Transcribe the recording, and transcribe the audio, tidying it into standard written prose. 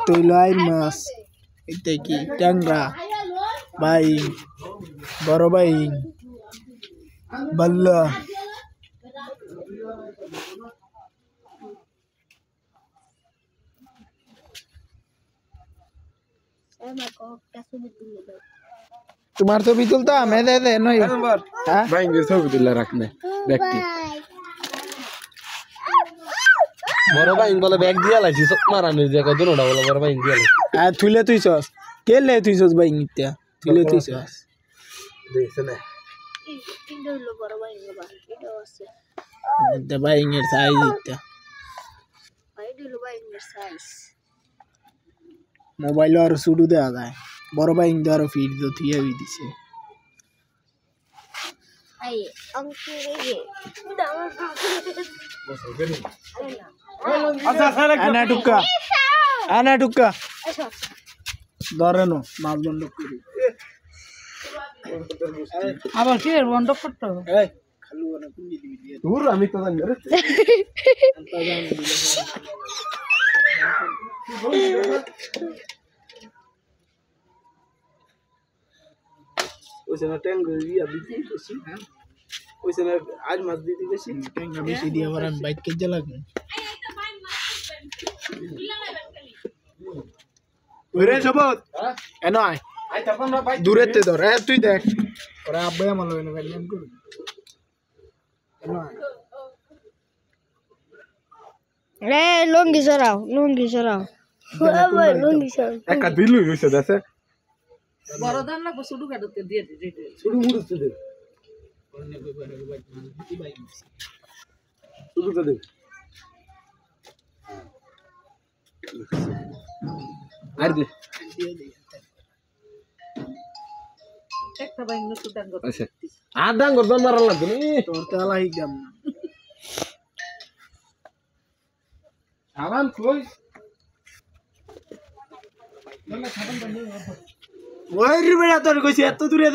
তৈলাই মাছ এটা কি ট্যাংরা বাইং বড় বাইং বাল্লা তোমার ছবি তুলতাম দে নয় বাইঙ্গের ছবি তুলে রাখনে ব্যক্তি বড় বাইং বলে ব্যাগ দিয়া লাইছি সব মারানোর জায়গা দুনোটা বলে বড় বাইং দিয়া লাইছি থুলে তুইছস কেলে তুইছস বাইং ইত্যা থুলে তুইছস দেখছ না কিন্তু হলো বড় বাইং বাবা এটা আছে এটা বাইং এর সাইজ ইত্যা এটা হলো বাইং এর সাইজ মোবাইল আর শুরু দেওয়া যায় বড় বাইং দিয়ে আরো ফিট তো থিয়ে দিছে আই অঙ্কে রে আনা টুক্কা ধরেনো মাছ বন্ধ করি আবার কি বন্ধ করতে হবে খালু না কুন্ডি দিবি দিয়ে দূর আমি তো জানি রে ওইসে না ট্যাং দিয়া দিতে বেশি ওইসে না আজ মাছ দিতে বেশি ট্যাংরা বেশি দিয়ে আবার আমি বাইক কেটে লাগবে ওরে সবত এনো আয় আই তখন না ভাই দূরেতে ধর তুই দেখ ওরা আব্বাই আমার লগে গাড়িয়ান করু এনো আয় রে লুঙ্গি সরাও লুঙ্গি সরাও একা দিলু হইছে দেশে বড় দান লাগবে শুধু কাটতে দিয়ে দে শুরু মুড়ছে দে শুরু তো দে আর দে একটা বাইং নতুন দান করতে আচ্ছা আর ডাং করদন মারা লাগবে নি তোর তো আলাই গাম না সাবান কই ওই রে বেড়া তোর কইছি এত দূরে